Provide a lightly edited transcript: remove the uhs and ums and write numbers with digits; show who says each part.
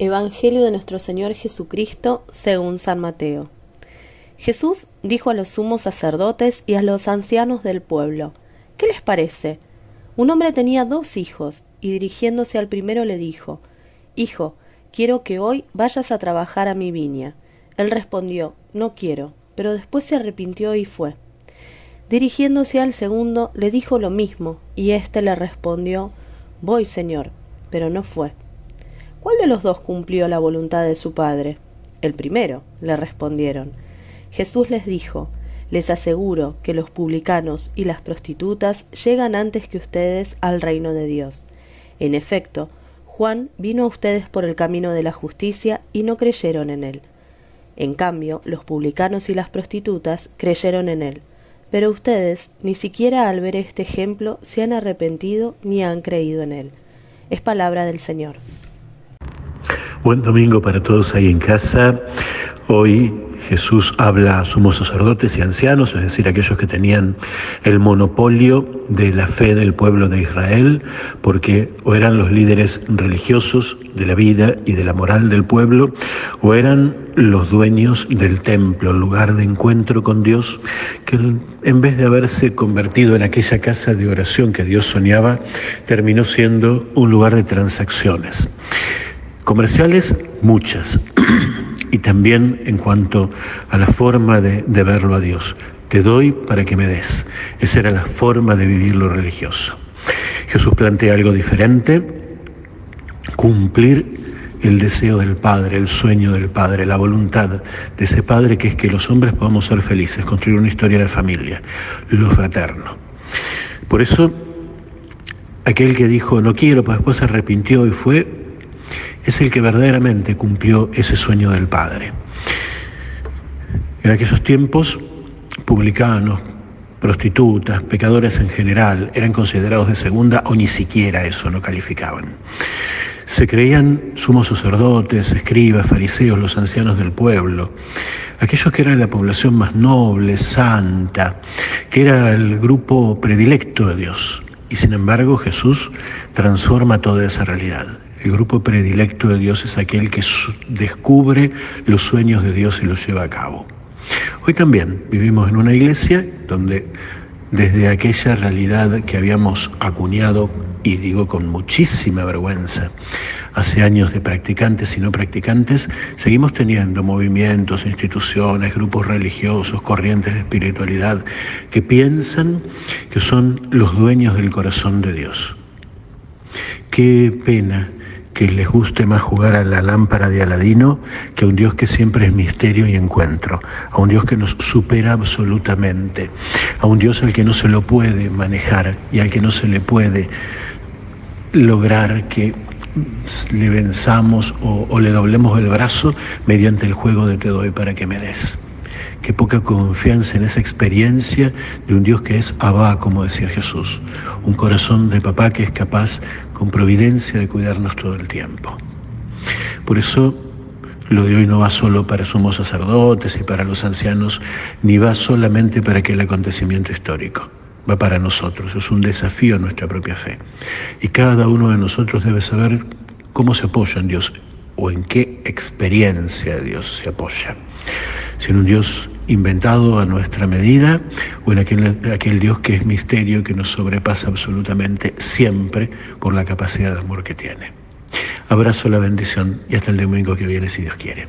Speaker 1: Evangelio de nuestro Señor Jesucristo según San Mateo. Jesús dijo a los sumos sacerdotes y a los ancianos del pueblo: ¿Qué les parece? Un hombre tenía 2 hijos, y dirigiéndose al primero le dijo: Hijo, quiero que hoy vayas a trabajar a mi viña. Él respondió: No quiero, pero después se arrepintió y fue. Dirigiéndose al segundo le dijo lo mismo, y éste le respondió: Voy, Señor, pero no fue. ¿Cuál de los 2 cumplió la voluntad de su padre? El primero, le respondieron. Jesús les dijo: Les aseguro que los publicanos y las prostitutas llegan antes que ustedes al reino de Dios. En efecto, Juan vino a ustedes por el camino de la justicia y no creyeron en él. En cambio, los publicanos y las prostitutas creyeron en él. Pero ustedes, ni siquiera al ver este ejemplo, se han arrepentido ni han creído en él. Es palabra del Señor.
Speaker 2: Buen domingo para todos ahí en casa. Hoy Jesús habla a sumos sacerdotes y ancianos, es decir, aquellos que tenían el monopolio de la fe del pueblo de Israel, porque o eran los líderes religiosos de la vida y de la moral del pueblo, o eran los dueños del templo, el lugar de encuentro con Dios, que en vez de haberse convertido en aquella casa de oración que Dios soñaba, terminó siendo un lugar de transacciones. Comerciales, muchas, y también en cuanto a la forma de verlo a Dios. Te doy para que me des. Esa era la forma de vivir lo religioso. Jesús plantea algo diferente: cumplir el deseo del Padre, el sueño del Padre, la voluntad de ese Padre, que es que los hombres podamos ser felices, construir una historia de familia, lo fraterno. Por eso, aquel que dijo no quiero, pues después se arrepintió y fue, es el que verdaderamente cumplió ese sueño del Padre. En aquellos tiempos, publicanos, prostitutas, pecadores en general, eran considerados de segunda o ni siquiera eso no calificaban. Se creían sumos sacerdotes, escribas, fariseos, los ancianos del pueblo, aquellos que eran la población más noble, santa, que era el grupo predilecto de Dios. Y sin embargo, Jesús transforma toda esa realidad. El grupo predilecto de Dios es aquel que descubre los sueños de Dios y los lleva a cabo. Hoy también vivimos en una iglesia donde desde aquella realidad que habíamos acuñado, y digo con muchísima vergüenza, hace años de practicantes y no practicantes, seguimos teniendo movimientos, instituciones, grupos religiosos, corrientes de espiritualidad que piensan que son los dueños del corazón de Dios. Qué pena que les guste más jugar a la lámpara de Aladino que a un Dios que siempre es misterio y encuentro, a un Dios que nos supera absolutamente, a un Dios al que no se lo puede manejar y al que no se le puede lograr que le venzamos o le doblemos el brazo mediante el juego de te doy para que me des. Qué poca confianza en esa experiencia de un Dios que es Abba, como decía Jesús, un corazón de papá que es capaz con providencia de cuidarnos todo el tiempo. Por eso lo de hoy no va solo para sumos sacerdotes y para los ancianos, ni va solamente para aquel acontecimiento histórico. Va para nosotros, es un desafío a nuestra propia fe. Y cada uno de nosotros debe saber cómo se apoya en Dios o en qué experiencia de Dios se apoya. Si en un Dios inventado a nuestra medida o en aquel Dios que es misterio, que nos sobrepasa absolutamente siempre por la capacidad de amor que tiene. Abrazo, la bendición y hasta el domingo que viene, si Dios quiere.